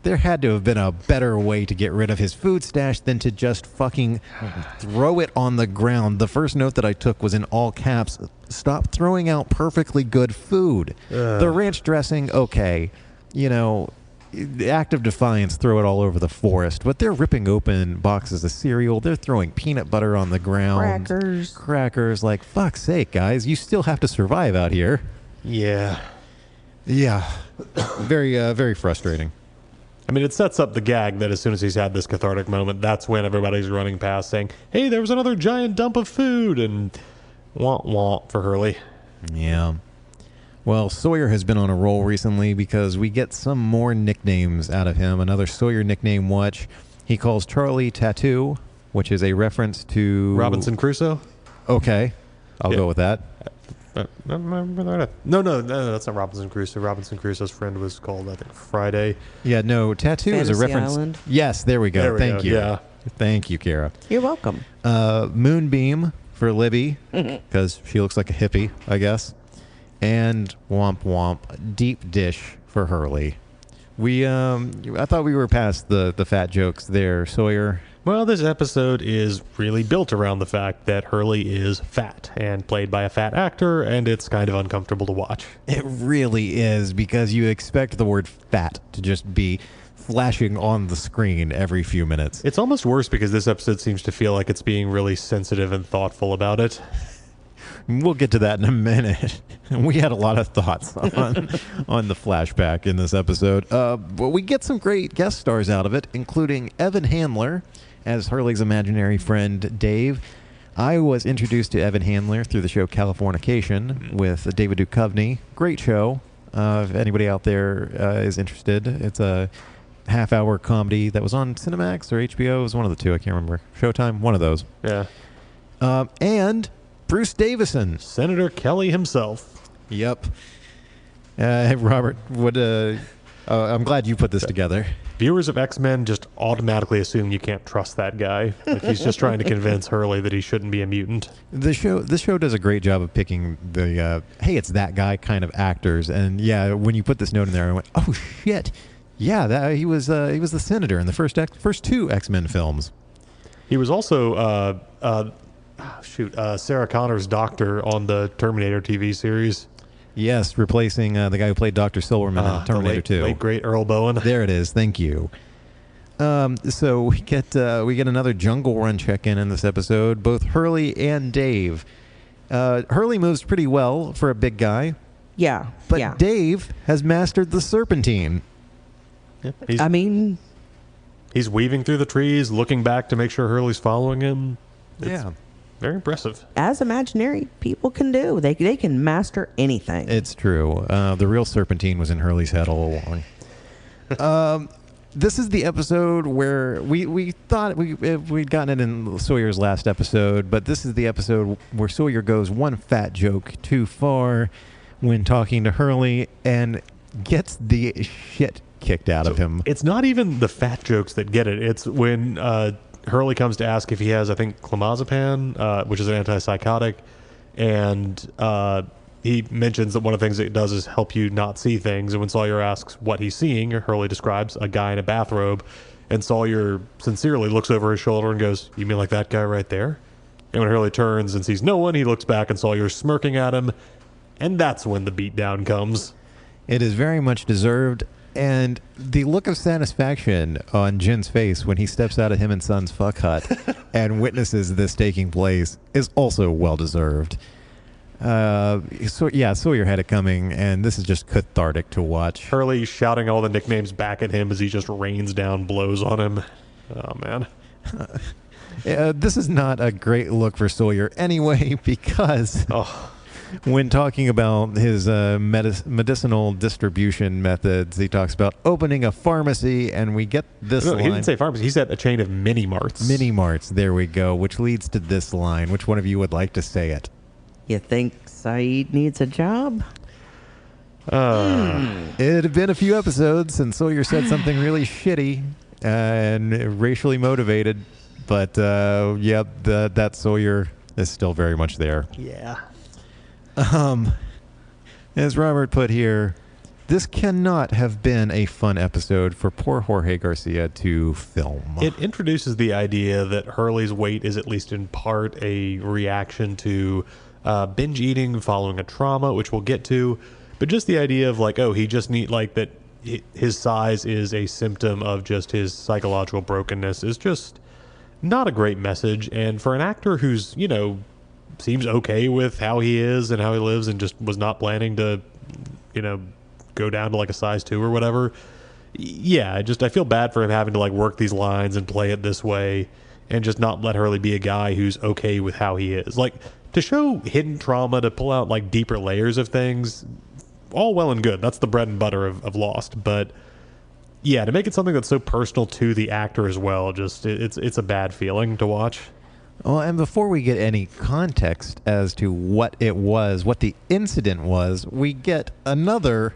there had to have been a better way to get rid of his food stash than to just fucking throw it on the ground. The first note that I took was in all caps, stop throwing out perfectly good food. The ranch dressing, okay, the act of defiance, throw it all over the forest, but they're ripping open boxes of cereal, they're throwing peanut butter on the ground, crackers, like, fuck's sake, guys, you still have to survive out here. Yeah Very very frustrating. I mean, it sets up the gag that as soon as he's had this cathartic moment, that's when everybody's running past saying, hey, there was another giant dump of food, and wah for Hurley. Yeah. Well, Sawyer has been on a roll recently because we get some more nicknames out of him. Another Sawyer nickname watch. He calls Charlie Tattoo, which is a reference to... Robinson Crusoe? Okay. I'll go with that. No, that's not Robinson Crusoe. Robinson Crusoe's friend was called, I think, Friday. Yeah, no, Tattoo is a reference... Island. Yes, there we go. Thank you. Yeah. Thank you, Cara. You're welcome. Moonbeam for Libby, because she looks like a hippie, I guess. And Womp Womp, deep dish for Hurley. I thought we were past the fat jokes there, Sawyer. Well, this episode is really built around the fact that Hurley is fat and played by a fat actor, and it's kind of uncomfortable to watch. It really is, because you expect the word fat to just be flashing on the screen every few minutes. It's almost worse because this episode seems to feel like it's being really sensitive and thoughtful about it. We'll get to that in a minute. We had a lot of thoughts on the flashback in this episode. But we get some great guest stars out of it, including Evan Handler as Hurley's imaginary friend, Dave. I was introduced to Evan Handler through the show Californication with David Duchovny. Great show. If anybody out there is interested, it's a half-hour comedy that was on Cinemax or HBO. It was one of the two. I can't remember. Showtime? One of those. Yeah. And Bruce Davison. Senator Kelly himself. Yep. Robert, I'm glad you put this together. Viewers of X-Men just automatically assume you can't trust that guy. Like, he's just trying to convince Hurley that he shouldn't be a mutant. This show does a great job of picking the hey, it's that guy kind of actors. And yeah, when you put this note in there, I went, oh shit, yeah, he was the senator in the first two X-Men films. He was also Sarah Connor's doctor on the Terminator TV series. Yes, replacing the guy who played Dr. Silverman in Terminator 2. Late great Earl Bowen. There it is. Thank you. So we get another Jungle Run check-in in this episode. Both Hurley and Dave. Hurley moves pretty well for a big guy. Yeah. But Dave has mastered the serpentine. Yeah, he's weaving through the trees, looking back to make sure Hurley's following him. It's very impressive. As imaginary people can do. They can master anything. It's true. The real serpentine was in Hurley's head all along. This is the episode where we thought we'd gotten it in Sawyer's last episode, but this is the episode where Sawyer goes one fat joke too far when talking to Hurley and gets the shit kicked out of him. It's not even the fat jokes that get it. It's when Hurley comes to ask if he has, I think, clomazepam, which is an antipsychotic, and he mentions that one of the things it does is help you not see things. And when Sawyer asks what he's seeing, Hurley describes a guy in a bathrobe, and Sawyer sincerely looks over his shoulder and goes, "You mean like that guy right there?" And when Hurley turns and sees no one, he looks back and Sawyer's smirking at him, and that's when the beatdown comes. It is very much deserved. And the look of satisfaction on Jin's face when he steps out of him and Son's fuck hut and witnesses this taking place is also well-deserved. Sawyer had it coming, and this is just cathartic to watch. Hurley shouting all the nicknames back at him as he just rains down blows on him. Oh, man. This is not a great look for Sawyer anyway, because when talking about his medicinal distribution methods, he talks about opening a pharmacy, and we get this line. He didn't say pharmacy. He said a chain of mini-marts. Mini-marts, there we go, which leads to this line. Which one of you would like to say it? You think Saeed needs a job? It had been a few episodes since Sawyer said something really shitty and racially motivated, but that Sawyer is still very much there. Yeah. As Robert put here, this cannot have been a fun episode for poor Jorge Garcia to film. It introduces the idea that Hurley's weight is at least in part a reaction to binge eating following a trauma, which we'll get to, but just the idea of he just need that his size is a symptom of just his psychological brokenness is just not a great message. And for an actor who's seems okay with how he is and how he lives and just was not planning to go down to a size 2 or whatever, I feel bad for him having to work these lines and play it this way and just not let Hurley be a guy who's okay with how he is. To show hidden trauma, to pull out deeper layers of things, all well and good. That's the bread and butter of Lost. But to make it something that's so personal to the actor as well, just it's a bad feeling to watch. Well, and before we get any context as to what it was, what the incident was, we get another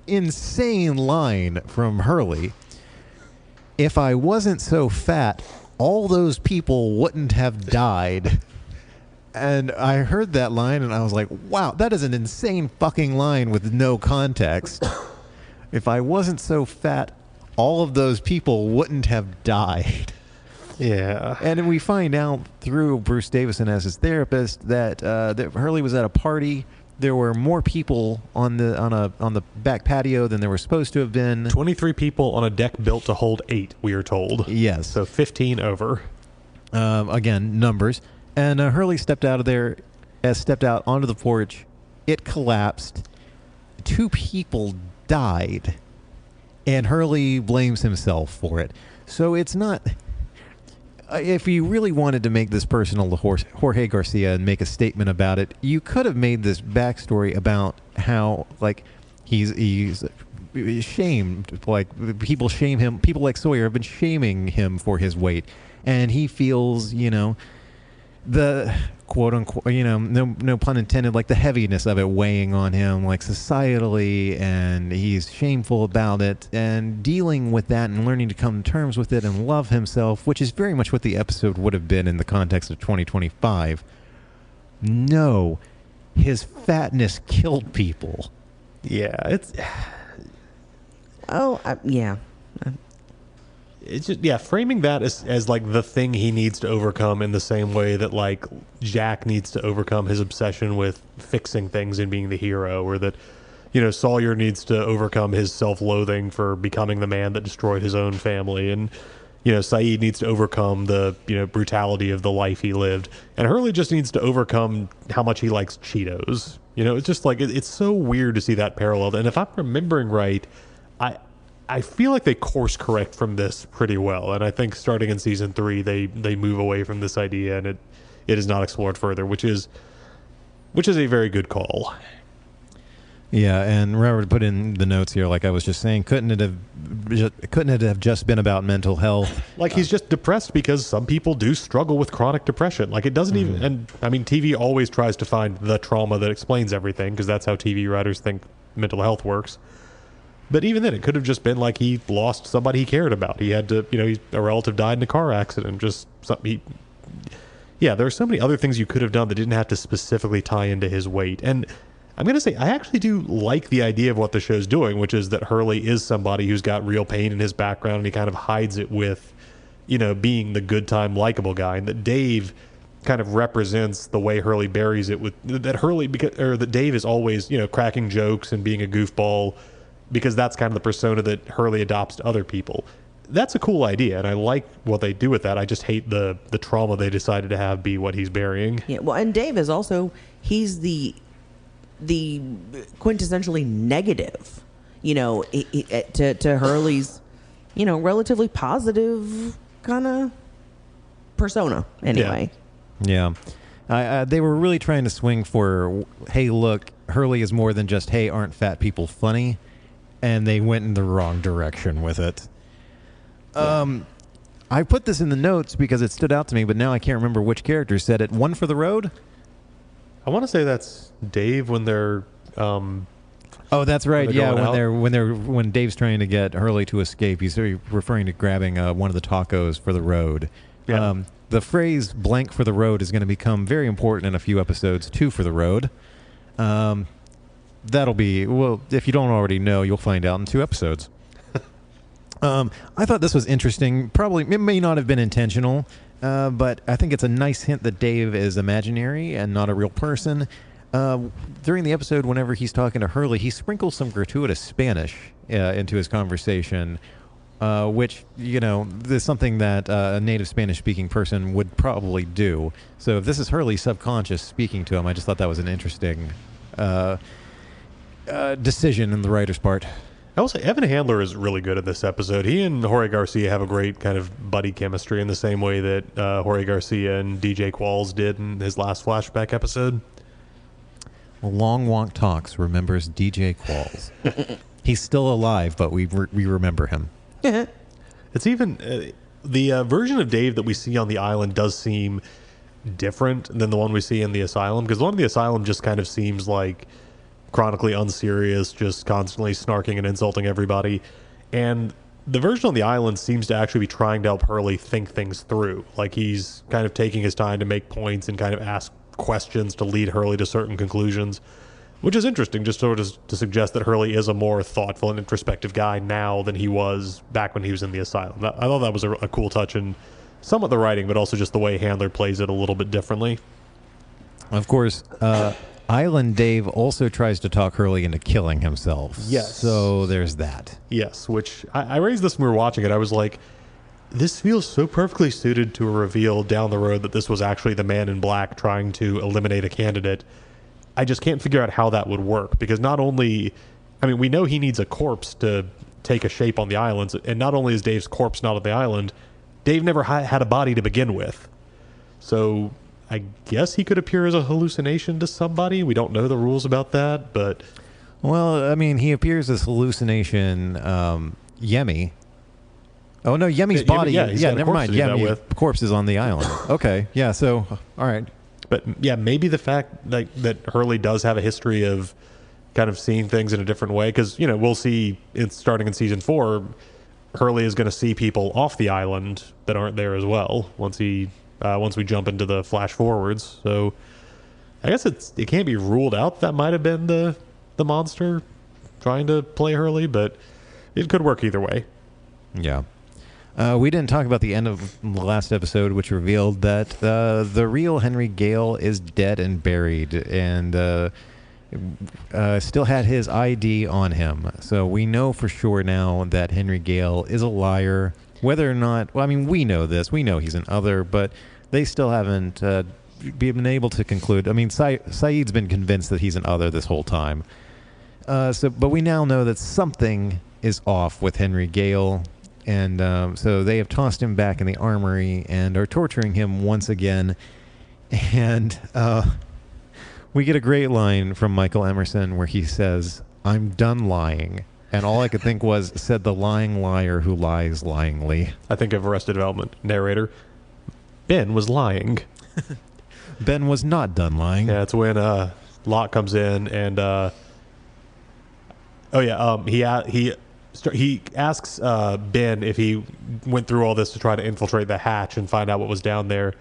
insane line from Hurley. If I wasn't so fat, all those people wouldn't have died. And I heard that line and I was like, wow, that is an insane fucking line with no context. If I wasn't so fat, all of those people wouldn't have died. Yeah. And we find out through Bruce Davison as his therapist that Hurley was at a party. There were more people on the back patio than there were supposed to have been. 23 people on a deck built to hold 8, we are told. Yes. So 15 over. Again, numbers. And Hurley stepped out onto the porch. It collapsed. 2 people died. And Hurley blames himself for it. So it's not... if you really wanted to make this personal to Jorge Garcia and make a statement about it, you could have made this backstory about how, he's shamed. People shame him. People like Sawyer have been shaming him for his weight. And he feels, the quote unquote, no pun intended, the heaviness of it weighing on him, societally, and he's shameful about it, and dealing with that and learning to come to terms with it and love himself, which is very much what the episode would have been in the context of 2025. No, his fatness killed people. Yeah, it's... Yeah. It's just, framing that as the thing he needs to overcome in the same way that Jack needs to overcome his obsession with fixing things and being the hero, or that Sawyer needs to overcome his self-loathing for becoming the man that destroyed his own family, and Saeed needs to overcome the brutality of the life he lived, and Hurley just needs to overcome how much he likes Cheetos. It's just it's so weird to see that parallel. And if I'm remembering right, I feel like they course correct from this pretty well, and I think starting in season 3 they move away from this idea, and it is not explored further, which is a very good call. Yeah, and Robert put in the notes here, like I was just saying, couldn't it have just been about mental health? He's just depressed because some people do struggle with chronic depression. It doesn't even, and I mean, TV always tries to find the trauma that explains everything, because that's how TV writers think mental health works. But even then, it could have just been he lost somebody he cared about. He had to, a relative died in a car accident. Just something. There are so many other things you could have done that didn't have to specifically tie into his weight. And I'm going to say, I actually do like the idea of what the show's doing, which is that Hurley is somebody who's got real pain in his background, and he kind of hides it with, being the good time, likable guy. And that Dave kind of represents the way Hurley buries it with that Dave is always, cracking jokes and being a goofball. because that's kind of the persona that Hurley adopts to other people. That's a cool idea, and I like what they do with that. I just hate the trauma they decided to have be what he's burying. Yeah, well, and Dave is also, he's the quintessentially negative, to Hurley's, relatively positive kind of persona anyway. Yeah. They were really trying to swing for, hey, look, Hurley is more than just, hey, aren't fat people funny? And they went in the wrong direction with it. I put this in the notes because it stood out to me, but now I can't remember which character said it. One for the road? I want to say that's Dave when they're... oh, that's right. Yeah, when Dave's trying to get Hurley to escape, he's referring to grabbing one of the tacos for the road. Yeah. The phrase "blank for the road" is going to become very important in a few episodes. 2 for the road. That'll be, well, if you don't already know, you'll find out in 2 episodes. I thought this was interesting. Probably, it may not have been intentional, but I think it's a nice hint that Dave is imaginary and not a real person. During the episode, whenever he's talking to Hurley, he sprinkles some gratuitous Spanish into his conversation, which, is something that a native Spanish-speaking person would probably do. So if this is Hurley's subconscious speaking to him, I just thought that was an interesting decision on the writer's part. I will say Evan Handler is really good in this episode. He and Jorge Garcia have a great kind of buddy chemistry in the same way that Jorge Garcia and DJ Qualls did in his last flashback episode. Long Walk Talks remembers DJ Qualls. He's still alive, but we remember him. It's even... the version of Dave that we see on the island does seem different than the one we see in the asylum, because the one in the asylum just kind of seems like chronically unserious, just constantly snarking and insulting everybody. And the version on the island seems to actually be trying to help Hurley think things through. Like he's kind of taking his time to make points and kind of ask questions to lead Hurley to certain conclusions, which is interesting, just sort of to suggest that Hurley is a more thoughtful and introspective guy now than he was back when he was in the asylum. I thought that was a cool touch in somewhat the writing, but also just the way Handler plays it a little bit differently. Of course, Island Dave also tries to talk Hurley into killing himself. Yes. So there's that. Yes, which I raised this when we were watching it. I was like, this feels so perfectly suited to a reveal down the road that this was actually the Man in Black trying to eliminate a candidate. I just can't figure out how that would work, because not only, we know he needs a corpse to take a shape on the islands, and not only is Dave's corpse not on the island, Dave never had a body to begin with. So I guess he could appear as a hallucination to somebody. We don't know the rules about that, but... Well, he appears as hallucination Yemi. Oh, no, Yemi's body... Yeah, never mind. Yemi's corpse is on the island. Okay, yeah, so, all right. But, yeah, maybe the fact that Hurley does have a history of kind of seeing things in a different way, because, we'll see, starting in Season 4, Hurley is going to see people off the island that aren't there as well once we jump into the flash forwards. So I guess it can't be ruled out that might have been the monster trying to play Hurley, but it could work either way. Yeah. We didn't talk about the end of the last episode, which revealed that the real Henry Gale is dead and buried, and still had his ID on him. So we know for sure now that Henry Gale is a liar. Whether or not, we know this. We know he's an other, but they still haven't been able to conclude. Saeed's been convinced that he's an other this whole time. But we now know that something is off with Henry Gale, and so they have tossed him back in the armory and are torturing him once again. And we get a great line from Michael Emerson where he says, "I'm done lying." And all I could think was, said the lying liar who lies lyingly. I think of Arrested Development. Narrator, Ben was lying. Ben was not done lying. Yeah, it's when Locke comes in and... he asks Ben if he went through all this to try to infiltrate the hatch and find out what was down there.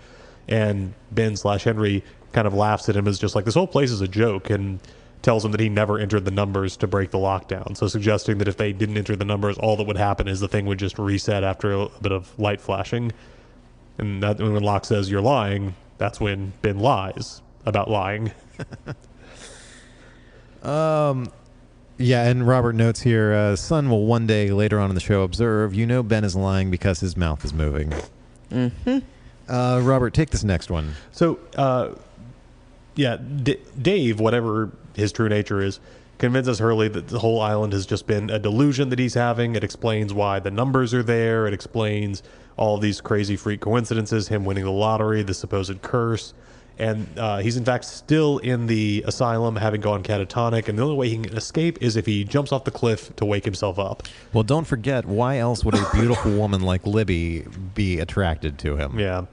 And Ben/Henry kind of laughs at him as just like, this whole place is a joke, and tells him that he never entered the numbers to break the lockdown. So suggesting that if they didn't enter the numbers, all that would happen is the thing would just reset after a bit of light flashing. And that, when Locke says, "You're lying," that's when Ben lies about lying. Yeah, and Robert notes here, Son will one day later on in the show observe, Ben is lying because his mouth is moving. Mm-hmm. Robert, take this next one. So, Dave, whatever his true nature is, convinces Hurley that the whole island has just been a delusion that he's having. It explains why the numbers are there. It explains all of these crazy freak coincidences, him winning the lottery, the supposed curse. And he's, in fact, still in the asylum, having gone catatonic. And the only way he can escape is if he jumps off the cliff to wake himself up. Well, don't forget, why else would a beautiful woman like Libby be attracted to him? Yeah.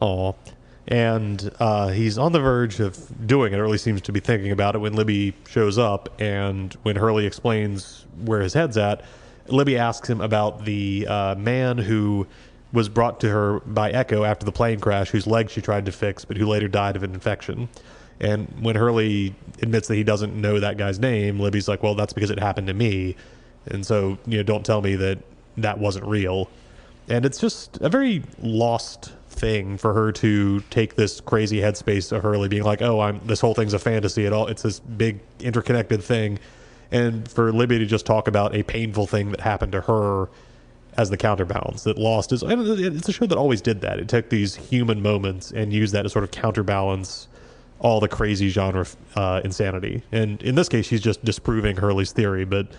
Aw. And he's on the verge of doing it, or at least seems to be thinking about it when Libby shows up. And when Hurley explains where his head's at, Libby asks him about the man who was brought to her by Echo after the plane crash, whose leg she tried to fix, but who later died of an infection. And when Hurley admits that he doesn't know that guy's name, Libby's like, well, that's because it happened to me. And so, don't tell me that that wasn't real. And it's just a very lost thing for her to take this crazy headspace of Hurley being like, this whole thing's a fantasy at all. It's this big interconnected thing. And for Libby to just talk about a painful thing that happened to her as the counterbalance, that Lost is, and it's a show that always did that. It took these human moments and used that to sort of counterbalance all the crazy genre insanity. And in this case, she's just disproving Hurley's theory. But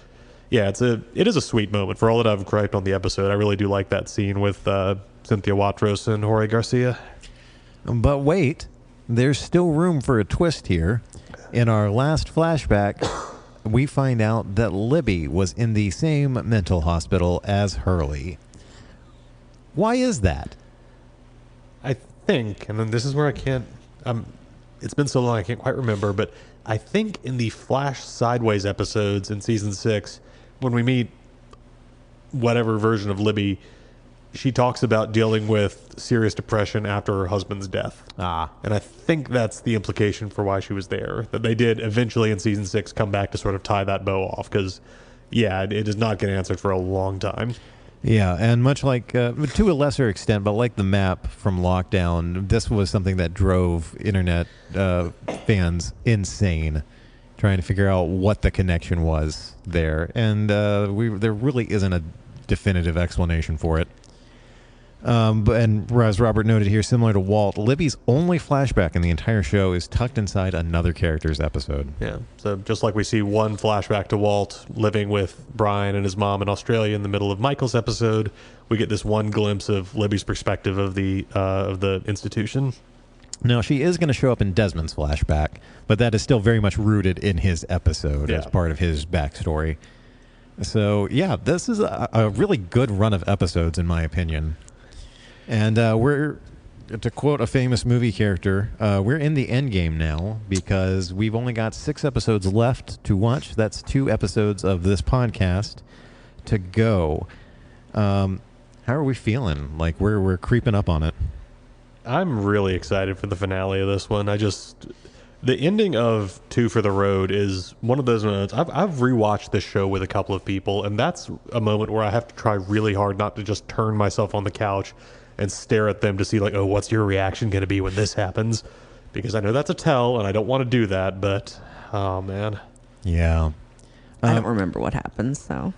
yeah, it is a sweet moment. For all that I've griped on the episode, I really do like that scene with Cynthia Watros and Jorge Garcia. But wait, there's still room for a twist here. In our last flashback, we find out that Libby was in the same mental hospital as Hurley. Why is that? I think, and then this is where I can't, it's been so long I can't quite remember, but I think in the Flash Sideways episodes in season 6, when we meet whatever version of Libby, she talks about dealing with serious depression after her husband's death. And I think that's the implication for why she was there. That they did eventually in season 6 come back to sort of tie that bow off. Because, it does not get answered for a long time. Yeah, and much like, to a lesser extent, but like the map from Lockdown, this was something that drove internet fans insane, trying to figure out what the connection was there. And there really isn't a definitive explanation for it. And as Robert noted here, similar to Walt, Libby's only flashback in the entire show is tucked inside another character's episode. Yeah, so just like we see one flashback to Walt living with Brian and his mom in Australia in the middle of Michael's episode, we get this one glimpse of Libby's perspective of the institution. Now, she is going to show up in Desmond's flashback, but that is still very much rooted in his episode as part of his backstory. So, yeah, this is a really good run of episodes, in my opinion. And we're, to quote a famous movie character, we're in the end game now because we've only got 6 episodes left to watch. That's 2 episodes of this podcast to go. How are we feeling? Like we're creeping up on it. I'm really excited for the finale of this one. The ending of Two for the Road is one of those moments. I've rewatched this show with a couple of people, and that's a moment where I have to try really hard not to just turn myself on the couch and stare at them to see, like, oh, what's your reaction going to be when this happens? Because I know that's a tell, and I don't want to do that, but, oh, man. Yeah. I don't remember what happens, so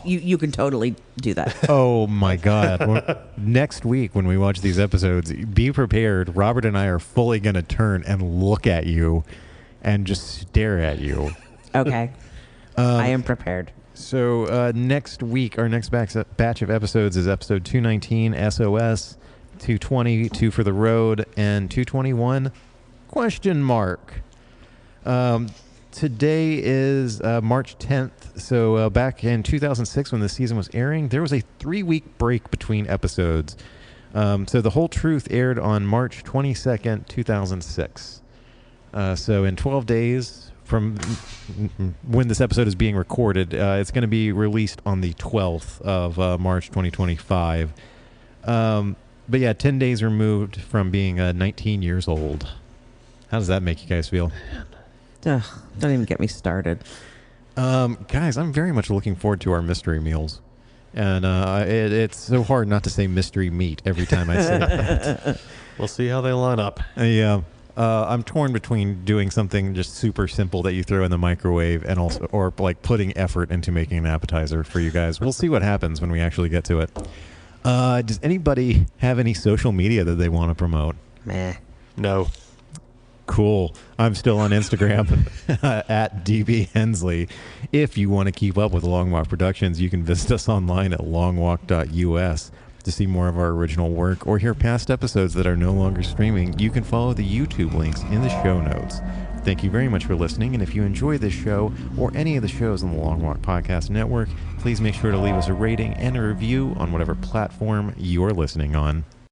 you can totally do that. Oh, my God. Next week when we watch these episodes, be prepared. Robert and I are fully going to turn and look at you and just stare at you. Okay. I am prepared. So next week, our next batch of episodes is episode 219, SOS, 220, Two for the Road, and 221, question mark. Today is March 10th. So back in 2006 when the season was airing, there was a 3-week break between episodes. So The Whole Truth aired on March 22nd, 2006. So in 12 days from when this episode is being recorded, it's going to be released on the 12th of March 2025. But yeah, 10 days removed from being 19 years old. How does that make you guys feel? Ugh, don't even get me started. Guys, I'm very much looking forward to our mystery meals. And it's so hard not to say mystery meat every time I say that. We'll see how they line up. Yeah. I'm torn between doing something just super simple that you throw in the microwave and also, or like putting effort into making an appetizer for you guys. We'll see what happens when we actually get to it. Does anybody have any social media that they want to promote? Meh. No. Cool. I'm still on Instagram at DB Hensley. If you want to keep up with Long Walk Productions, you can visit us online at longwalk.us to see more of our original work or hear past episodes that are no longer streaming. You can follow the YouTube links in the show notes. Thank you very much for listening, and if you enjoy this show or any of the shows on the Long Walk Podcast Network, please make sure to leave us a rating and a review on whatever platform you're listening on.